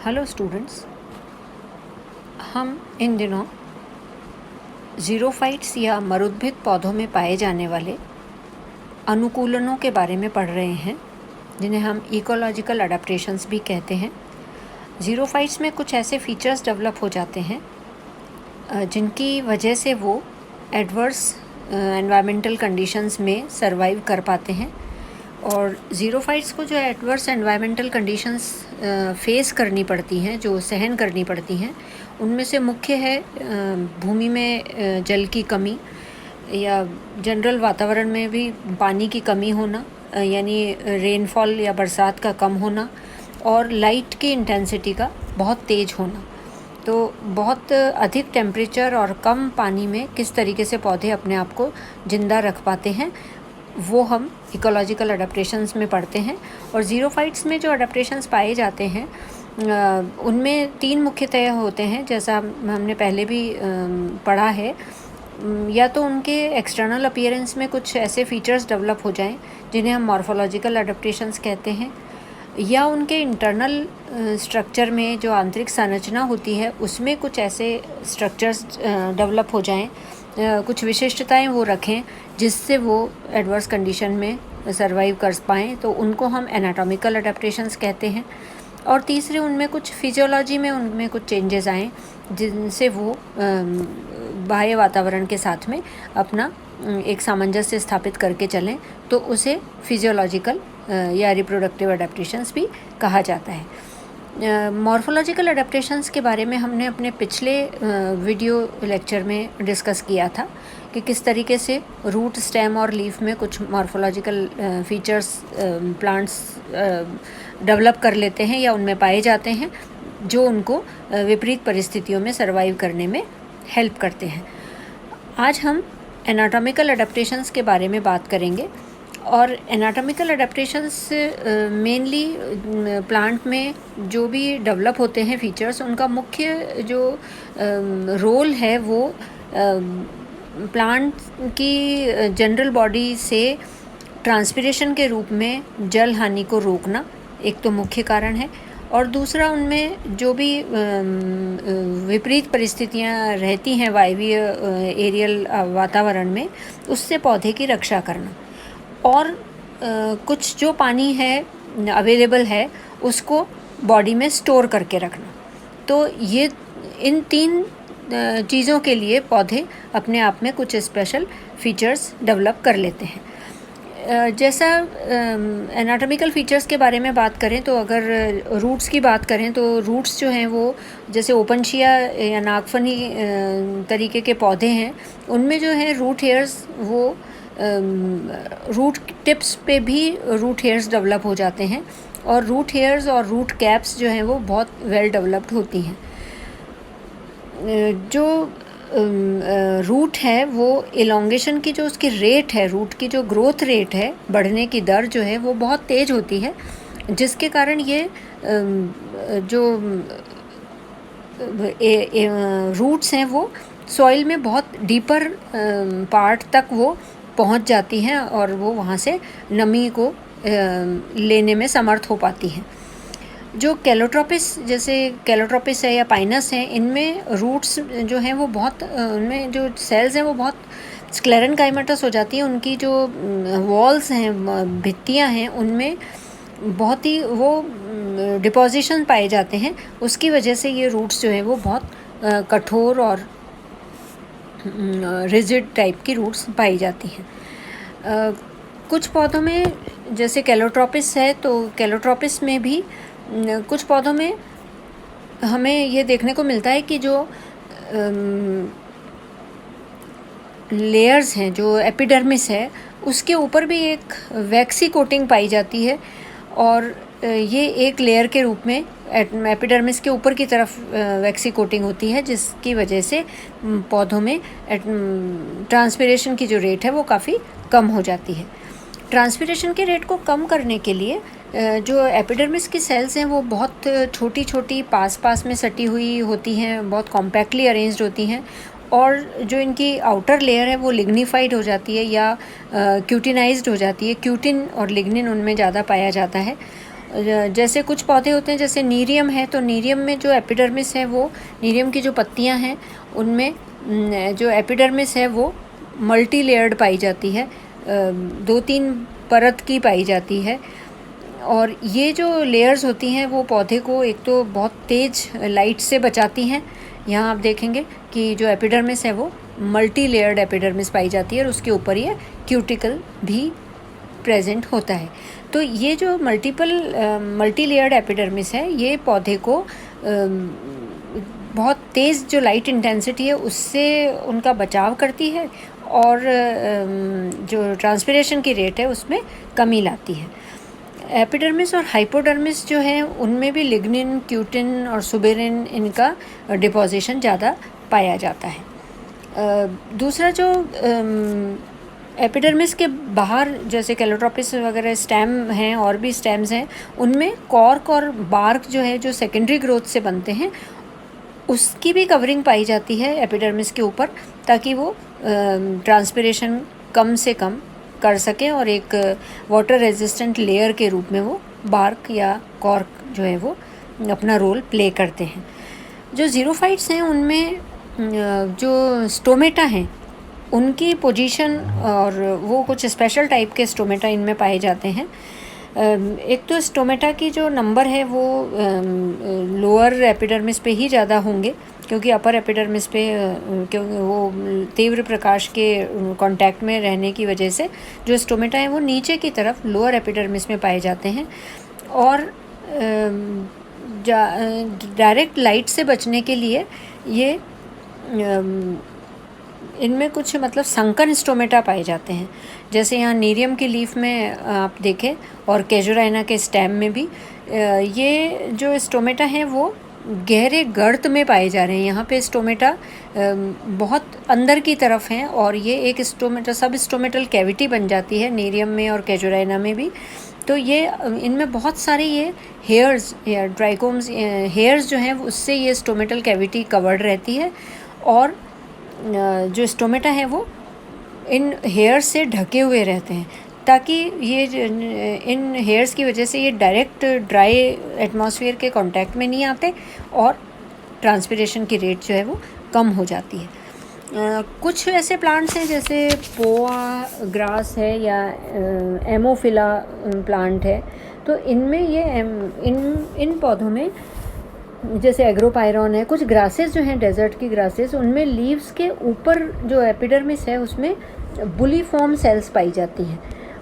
Hello students, हम इन दिनों ज़ीरोफाइट्स या मरुद्भिद पौधों में पाए जाने वाले अनुकूलनों के बारे में पढ़ रहे हैं, जिन्हें हम इकोलॉजिकल अडेप्टेशंस भी कहते हैं। ज़ीरोफाइट्स में कुछ ऐसे फीचर्स डेवलप हो जाते हैं जिनकी वजह से वो एडवर्स एनवायरमेंटल कंडीशंस में सरवाइव कर पाते हैं। और ज़ीरोफाइट्स को जो एडवर्स एनवायरमेंटल कंडीशंस फेस करनी पड़ती हैं, जो सहन करनी पड़ती हैं, उनमें से मुख्य है भूमि में जल की कमी या जनरल वातावरण में भी पानी की कमी होना, यानी रेनफॉल या बरसात का कम होना, और लाइट की इंटेंसिटी का बहुत तेज़ होना। तो बहुत अधिक टेम्परेचर और कम पानी में किस तरीके से पौधे अपने आप को ज़िंदा रख पाते हैं, वो हम इकोलॉजिकल अडेप्टेशंस में पढ़ते हैं। और ज़ीरोफाइट्स में जो अडेप्टेशंस पाए जाते हैं उनमें 3 मुख्यतः होते हैं, जैसा हमने पहले भी पढ़ा है। या तो उनके एक्सटर्नल अपीयरेंस में कुछ ऐसे फीचर्स डेवलप हो जाएं जिन्हें हम मॉर्फोलॉजिकल अडेप्टेशंस कहते हैं, या उनके इंटरनल स्ट्रक्चर में जो आंतरिक संरचना होती है उसमें कुछ ऐसे स्ट्रक्चर्स डेवलप हो जाएं, कुछ विशिष्टताएं वो रखें जिससे वो एडवर्स कंडीशन में सरवाइव कर पाएँ, तो उनको हम एनाटॉमिकल अडेप्टेशंस कहते हैं। और तीसरे, उनमें कुछ फिजियोलॉजी में उनमें कुछ चेंजेस आएँ जिनसे वो बाह्य वातावरण के साथ में अपना एक सामंजस्य स्थापित करके चलें, तो उसे फिजियोलॉजिकल या रिप्रोडक्टिव अडेप्टेशंस भी कहा जाता है। मॉर्फोलॉजिकल अडेप्टेशंस के बारे में हमने अपने पिछले वीडियो लेक्चर में डिस्कस किया था कि किस तरीके से रूट, स्टेम और लीफ में कुछ मॉर्फोलॉजिकल फीचर्स प्लांट्स डेवलप कर लेते हैं या उनमें पाए जाते हैं, जो उनको विपरीत परिस्थितियों में सरवाइव करने में हेल्प करते हैं। आज हम एनाटॉमिकल अडेप्टेशंस के बारे में बात करेंगे। और एनाटॉमिकल अडेप्टेशंस मेनली प्लांट में जो भी डेवलप होते हैं फीचर्स, उनका मुख्य जो रोल है वो प्लांट की जनरल बॉडी से ट्रांसपिरेशन के रूप में जल हानि को रोकना एक तो मुख्य कारण है, और दूसरा उनमें जो भी विपरीत परिस्थितियां रहती हैं वायवीय एरियल वातावरण में, उससे पौधे की रक्षा करना, और कुछ जो पानी है अवेलेबल है उसको बॉडी में स्टोर करके रखना। तो ये इन 3 चीज़ों के लिए पौधे अपने आप में कुछ स्पेशल फीचर्स डेवलप कर लेते हैं। जैसा एनाटॉमिकल फीचर्स के बारे में बात करें, तो अगर रूट्स की बात करें तो रूट्स जो हैं वो जैसे ओपनशिया या नागफनी तरीके के पौधे हैं, उनमें जो है रूट हेयर्स, वो रूट टिप्स पे भी रूट हेयर्स डेवलप हो जाते हैं, और रूट हेयर्स और रूट कैप्स जो हैं वो बहुत वेल डेवलप्ड होती हैं। जो रूट है वो इलोंगेशन की जो उसकी रेट है, रूट की जो ग्रोथ रेट है, बढ़ने की दर जो है वो बहुत तेज़ होती है, जिसके कारण ये जो रूट्स हैं वो सॉइल में बहुत डीपर पार्ट तक वो पहुंच जाती हैं और वो वहाँ से नमी को लेने में समर्थ हो पाती हैं। जो कैलोट्रोपिस, जैसे कैलोट्रोपिस है या पाइनस है, इनमें रूट्स जो हैं वो बहुत, उनमें जो सेल्स हैं वो बहुत स्क्लेरेनकाइमेटस हो जाती हैं। उनकी जो वॉल्स हैं, भित्तियाँ हैं, उनमें बहुत ही वो डिपोजिशन पाए जाते हैं। उसकी वजह से ये रूट्स जो हैं वो बहुत कठोर और रिजिड टाइप की रूट्स पाई जाती हैं। कुछ पौधों में जैसे कैलोट्रोपिस है, तो कैलोट्रोपिस में भी कुछ पौधों में हमें ये देखने को मिलता है कि जो लेयर्स हैं, जो एपिडर्मिस है, उसके ऊपर भी एक वैक्सी कोटिंग पाई जाती है, और ये एक लेयर के रूप में एपिडर्मिस के ऊपर की तरफ वैक्सी कोटिंग होती है, जिसकी वजह से पौधों में ट्रांसपिरेशन की जो रेट है वो काफ़ी कम हो जाती है। ट्रांसपिरेशन के रेट को कम करने के लिए जो एपिडर्मिस की सेल्स हैं वो बहुत छोटी छोटी पास में सटी हुई होती हैं, बहुत कॉम्पैक्टली अरेंज्ड होती हैं, और जो इनकी आउटर लेयर है वो लिग्निफाइड हो जाती है या क्यूटिनाइज्ड हो जाती है। क्यूटिन और लिग्निन उनमें ज़्यादा पाया जाता है, जैसे कुछ पौधे होते हैं, जैसे नीरियम है, तो नीरियम में जो एपिडर्मिस है वो, नीरियम की जो पत्तियां हैं उनमें जो एपिडर्मिस है वो मल्टी लेयर्ड पाई जाती है, 2-3 परत की पाई जाती है। और ये जो लेयर्स होती हैं वो पौधे को एक तो बहुत तेज़ लाइट से बचाती हैं। यहाँ आप देखेंगे कि जो एपिडर्मिस है वो मल्टी लेयर्ड एपिडर्मिस पाई जाती है और उसके ऊपर ये क्यूटिकल भी प्रेजेंट होता है। तो ये जो मल्टी लेयर्ड एपिडर्मिस है ये पौधे को बहुत तेज़ जो लाइट इंटेंसिटी है उससे उनका बचाव करती है और जो ट्रांसपिरेशन की रेट है उसमें कमी लाती है। एपिडर्मिस और हाइपोडर्मिस जो है उनमें भी लिग्निन, क्यूटिन और सुबेरिन इनका डिपोजिशन ज़्यादा पाया जाता है। दूसरा जो एपिडर्मिस के बाहर जैसे कैलोट्रोपिस वगैरह स्टेम हैं और भी स्टेम्स हैं, उनमें कॉर्क और बार्क जो है जो सेकेंडरी ग्रोथ से बनते हैं उसकी भी कवरिंग पाई जाती है एपिडर्मिस के ऊपर, ताकि वो ट्रांसपिरेशन कम से कम कर सकें और एक वाटर रेजिस्टेंट लेयर के रूप में वो बार्क या कॉर्क जो है वो अपना रोल प्ले करते हैं। जो ज़ीरोफाइट्स हैं उनमें जो स्टोमेटा हैं उनकी पोजीशन और वो कुछ स्पेशल टाइप के स्टोमेटा इनमें पाए जाते हैं। एक तो स्टोमेटा की जो नंबर है वो लोअर एपिडर्मिस पे ही ज़्यादा होंगे, क्योंकि अपर एपिडर्मिस पे क्योंकि वो तीव्र प्रकाश के कांटेक्ट में रहने की वजह से जो स्टोमेटा हैं वो नीचे की तरफ लोअर एपिडर्मिस में पाए जाते हैं। और डायरेक्ट लाइट से बचने के लिए ये इनमें कुछ मतलब संकन स्टोमेटा पाए जाते हैं, जैसे यहाँ नीरियम की लीफ में आप देखें और कैजुराइना के स्टेम में भी ये जो स्टोमेटा हैं वो गहरे गर्त में पाए जा रहे हैं। यहाँ पे स्टोमेटा बहुत अंदर की तरफ हैं और ये एक स्टोमेटा सब स्टोमेटल कैविटी बन जाती है नीरियम में और कैजुराइना में भी। तो ये इनमें बहुत सारे ये हेयर्स या ट्राइकोम्स हेयर्स जो हैं उससे ये स्टोमेटल कैविटी कवर्ड रहती है और जो स्टोमेटा है वो इन हेयर्स से ढके हुए रहते हैं, ताकि ये इन हेयर्स की वजह से ये डायरेक्ट ड्राई एटमॉस्फेयर के कांटेक्ट में नहीं आते और ट्रांसपिरेशन की रेट जो है वो कम हो जाती है। कुछ ऐसे प्लांट्स हैं जैसे पोआ ग्रास है या एमोफिला प्लांट है, तो इनमें ये इन पौधों में जैसे एग्रोपायरॉन है, कुछ ग्रासेस जो हैं डेजर्ट की ग्रासेस, उनमें लीव्स के ऊपर जो एपिडर्मिस है उसमें बुलीफॉर्म सेल्स पाई जाती हैं।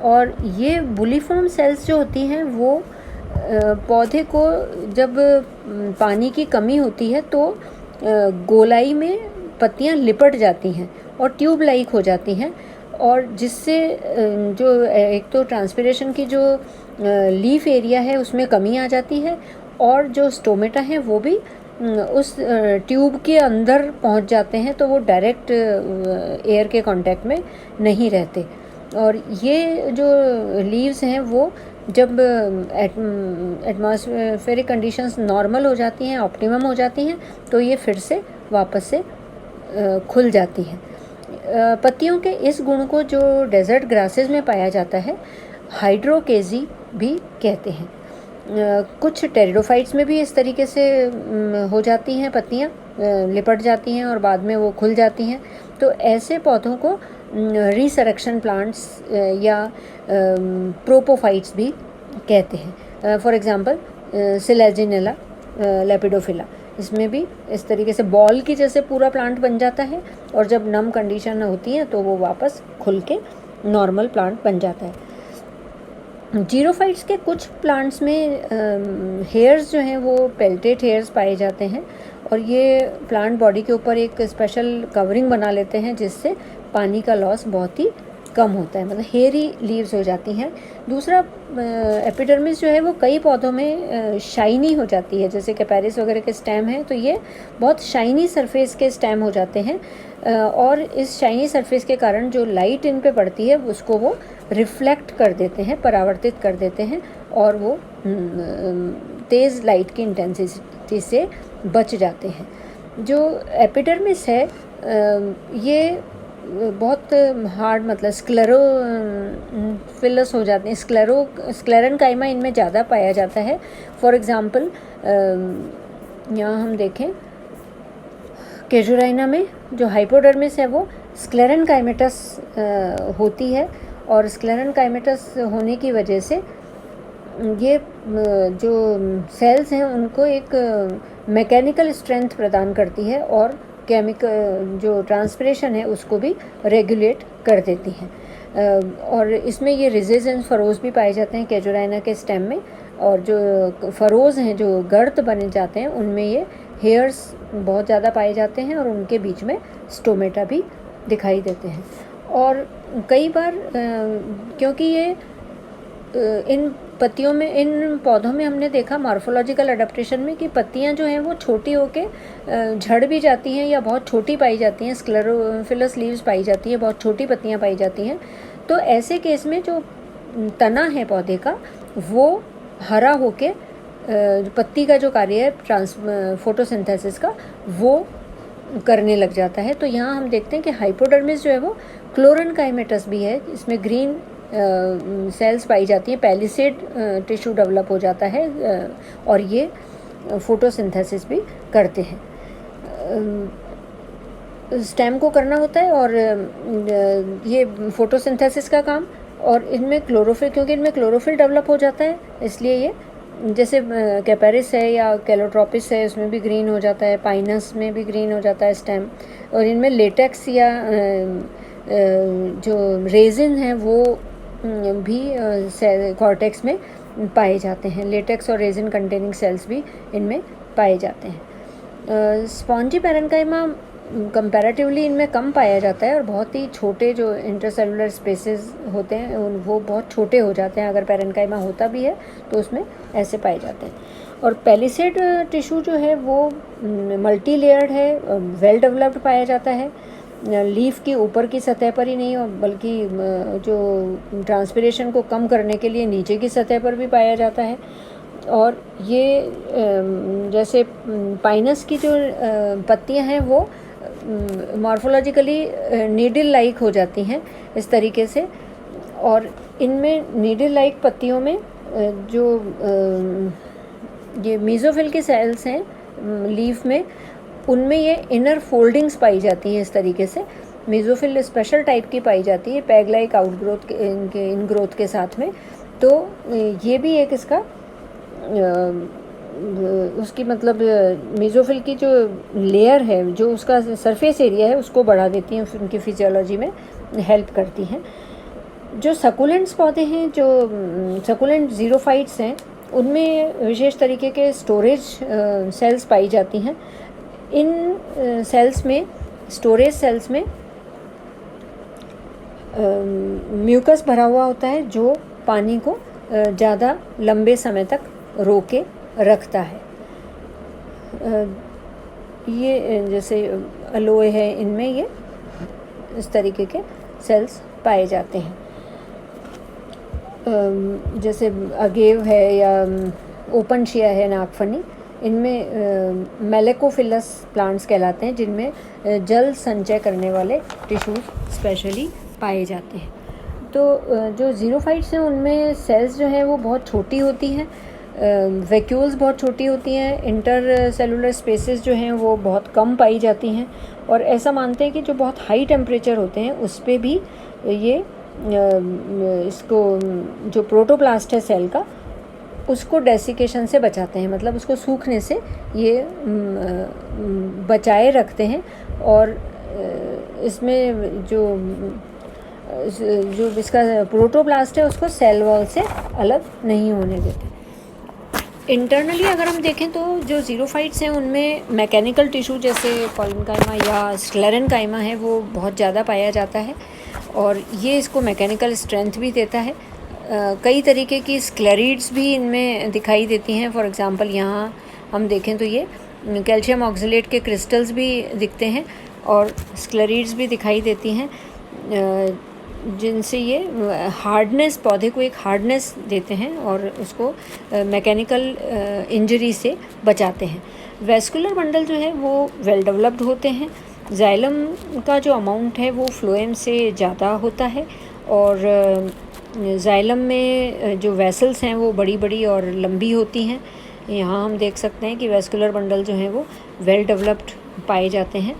और ये बुलीफॉर्म सेल्स जो होती हैं वो पौधे को जब पानी की कमी होती है तो गोलाई में पत्तियां लिपट जाती हैं और ट्यूब लाइक हो जाती हैं, और जिससे जो एक तो ट्रांसपिरेशन की जो लीफ एरिया है उसमें कमी आ जाती है और जो स्टोमेटा हैं वो भी उस ट्यूब के अंदर पहुंच जाते हैं, तो वो डायरेक्ट एयर के कांटेक्ट में नहीं रहते। और ये जो लीव्स हैं वो जब एटमॉस्फेरिक कंडीशंस नॉर्मल हो जाती हैं, ऑप्टिमम हो जाती हैं, तो ये फिर से वापस से खुल जाती हैं। पत्तियों के इस गुण को जो डेजर्ट ग्रासेस में पाया जाता है हाइड्रोकेजी भी कहते हैं। कुछ टेरिडोफाइट्स में भी इस तरीके से हो जाती हैं, पत्तियां लिपट जाती हैं और बाद में वो खुल जाती हैं। तो ऐसे पौधों को रिसरेक्शन प्लांट्स या प्रोपोफाइट्स भी कहते हैं। फॉर एग्जांपल सिलेजिनेला लेपिडोफिला, इसमें भी इस तरीके से बॉल की जैसे पूरा प्लांट बन जाता है और जब नम कंडीशन होती है तो वो वापस खुल के नॉर्मल प्लांट बन जाता है। जीरोफाइट्स के कुछ प्लांट्स में हेयर्स जो हैं वो पेल्टेट हेयर्स पाए जाते हैं और ये प्लांट बॉडी के ऊपर एक स्पेशल कवरिंग बना लेते हैं जिससे पानी का लॉस बहुत ही कम होता है, मतलब हेयरी लीव्स हो जाती हैं। दूसरा एपिडर्मिस जो है वो कई पौधों में शाइनी हो जाती है, जैसे कैपेरिस वगैरह के स्टेम हैं तो ये बहुत शाइनी सरफेस के स्टेम हो जाते हैं और इस शाइनी सरफेस के कारण जो लाइट इन पे पड़ती है उसको वो रिफ्लेक्ट कर देते हैं, परावर्तित कर देते हैं और वो तेज़ लाइट की इंटेंसिटी से बच जाते हैं। जो एपिडर्मिस है ये बहुत हार्ड मतलब स्क्लेरोफिलस हो जाते हैं, स्क्लेरेनकाइमा इनमें ज़्यादा पाया जाता है। फॉर एग्ज़ाम्पल यहाँ हम देखें कैजुराइना में जो हाइपोडर्मिस है वो स्क्लेरेनकाइमेटस होती है, और स्क्लेरेनकाइमेटस होने की वजह से ये जो सेल्स हैं उनको एक मैकेनिकल स्ट्रेंथ प्रदान करती है और केमिकल जो ट्रांसपिरेशन है उसको भी रेगुलेट कर देती हैं। और इसमें ये रिजेस एंड फरोज भी पाए जाते हैं कैजुराइना के स्टेम में, और जो फरोज हैं जो गर्त बने जाते हैं उनमें ये हेयर्स बहुत ज़्यादा पाए जाते हैं और उनके बीच में स्टोमेटा भी दिखाई देते हैं। और कई बार क्योंकि ये इन पत्तियों में, इन पौधों में हमने देखा मॉर्फोलॉजिकल अडेप्टेशन में कि पत्तियां जो हैं वो छोटी होके झड़ भी जाती हैं या बहुत छोटी पाई जाती हैं, स्क्लेरोफिलस लीव्स पाई जाती हैं, बहुत छोटी पत्तियां पाई जाती हैं। तो ऐसे केस में जो तना है पौधे का वो हरा होके पत्ती का जो कार्य है फोटोसिंथेसिस का वो करने लग जाता है। तो यहाँ हम देखते हैं कि हाइपोडर्मिस जो है वो क्लोरेनकाइमेटस भी है, इसमें ग्रीन सेल्स पाई जाती हैं, पैलिसेड टिश्यू डेवलप हो जाता है और ये फोटोसिंथेसिस भी करते हैं। स्टेम को करना होता है और ये फोटोसिंथेसिस का काम, और इनमें क्लोरोफिल, क्योंकि इनमें क्लोरोफिल डेवलप हो जाता है इसलिए ये जैसे कैपेरिस है या कैलोट्रोपिस है उसमें भी ग्रीन हो जाता है, पाइनस में भी ग्रीन हो जाता है स्टेम। और इनमें लेटेक्स या जो रेजिन है वो भी कॉर्टेक्स में पाए जाते हैं, लेटेक्स और रेजिन कंटेनिंग सेल्स भी इनमें पाए जाते हैं। स्पॉन्जी पैरेन्काइमा कंपैरेटिवली इनमें कम पाया जाता है और बहुत ही छोटे जो इंटरसेलुलर स्पेसेस होते हैं वो बहुत छोटे हो जाते हैं, अगर पैरेन्काइमा होता भी है तो उसमें ऐसे पाए जाते हैं। और पैलिसेड टिश्यू जो है वो मल्टी लेयर्ड है, वेल डेवलप्ड पाया जाता है, लीफ की ऊपर की सतह पर ही नहीं बल्कि जो ट्रांसपिरेशन को कम करने के लिए नीचे की सतह पर भी पाया जाता है। और ये जैसे पाइनस की जो पत्तियां हैं वो मॉर्फोलॉजिकली नीडल लाइक हो जाती हैं इस तरीके से, और इनमें नीडल लाइक पत्तियों में जो ये मीज़ोफिल के सेल्स हैं लीफ में, उनमें ये इनर फोल्डिंग्स पाई जाती हैं इस तरीके से। मीज़ोफिल स्पेशल टाइप की पाई जाती है पैग लाइक आउटग्रोथ के इन ग्रोथ के साथ में। तो ये भी एक इसका उसकी मतलब मीज़ोफिल की जो लेयर है, जो उसका सरफेस एरिया है उसको बढ़ा देती हैं, उनकी फिजियोलॉजी में हेल्प करती हैं। जो सकुलेंट्स पौधे हैं, जो सकुलेंट ज़ीरोफाइट्स हैं, उनमें विशेष तरीके के स्टोरेज सेल्स पाई जाती हैं। इन सेल्स में, स्टोरेज सेल्स में म्यूकस भरा हुआ होता है जो पानी को ज़्यादा लंबे समय तक रोके रखता है। ये जैसे अलोए है, इनमें ये इस तरीके के सेल्स पाए जाते हैं। जैसे अगेव है या ओपनशिया है, नागफनी, इनमें मेलेकोफिलस प्लांट्स कहलाते हैं जिनमें जल संचय करने वाले टिश्यूज स्पेशली पाए जाते हैं। तो जो ज़ीरोफाइट्स हैं उनमें सेल्स जो हैं वो बहुत छोटी होती हैं, वैक्यूल्स बहुत छोटी होती हैं, इंटर सेलुलर स्पेसेस जो हैं वो बहुत कम पाई जाती हैं, और ऐसा मानते हैं कि जो बहुत हाई टेम्परेचर होते हैं उस पर भी ये इसको जो प्रोटोप्लास्ट है सेल का उसको डेसिकेशन से बचाते हैं, मतलब उसको सूखने से ये बचाए रखते हैं। और इसमें जो इसका प्रोटोप्लास्ट है उसको सेल वॉल से अलग नहीं होने देते। इंटरनली अगर हम देखें तो जो ज़ीरोफाइट्स हैं उनमें मैकेनिकल टिश्यू जैसे पॉलिनकाइमा या स्क्लेरेनकाइमा है वो बहुत ज़्यादा पाया जाता है, और ये इसको मैकेनिकल स्ट्रेंथ भी देता है। कई तरीके की स्क्लेरिड्स भी इनमें दिखाई देती हैं। फॉर एग्ज़ाम्पल यहाँ हम देखें तो ये कैल्शियम ऑक्सलेट के क्रिस्टल्स भी दिखते हैं और स्क्लेरिड्स भी दिखाई देती हैं, जिनसे ये हार्डनेस, पौधे को एक हार्डनेस देते हैं और उसको मैकेनिकल इंजरी से बचाते हैं। वेस्कुलर बंडल जो है वो वेल डेवलप्ड होते हैं जाइलम का जो अमाउंट है वो फ्लोएम से ज़्यादा होता है और जाइलम में जो वेसल्स हैं वो बड़ी बड़ी और लंबी होती हैं। यहाँ हम देख सकते हैं कि वेस्कुलर बंडल जो हैं वो वेल डेवलप्ड पाए जाते हैं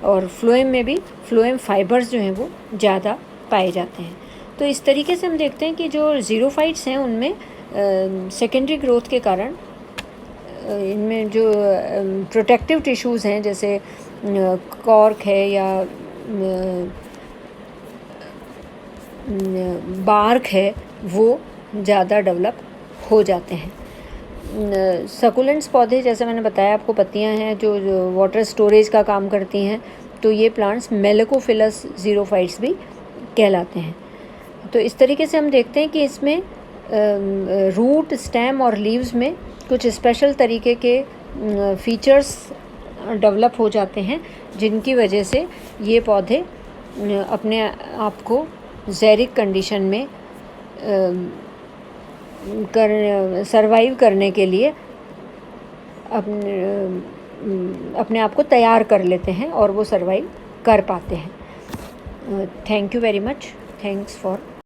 और फ्लोएम में भी फ्लोएम फाइबर्स जो हैं वो ज़्यादा पाए जाते हैं। तो इस तरीके से हम देखते हैं कि जो ज़ीरोफाइट्स हैं उनमें सेकेंडरी ग्रोथ के कारण इनमें जो प्रोटेक्टिव टिश्यूज़ हैं जैसे कॉर्क है या बार्क है वो ज़्यादा डेवलप हो जाते हैं। सकुलेंट्स पौधे जैसे मैंने बताया आपको पत्तियां हैं जो वाटर स्टोरेज का काम करती हैं, तो ये प्लांट्स मेलेकोफिलस ज़ीरोफाइट्स भी कहलाते हैं। तो इस तरीके से हम देखते हैं कि इसमें रूट, स्टेम और लीव्स में कुछ स्पेशल तरीके के फीचर्स डेवलप हो जाते हैं जिनकी वजह से ये पौधे अपने आप को ज़ैरिक कंडीशन में सरवाइव करने के लिए अपने आप को तैयार कर लेते हैं और वो सरवाइव कर पाते हैं। Thank you very much. Thanks for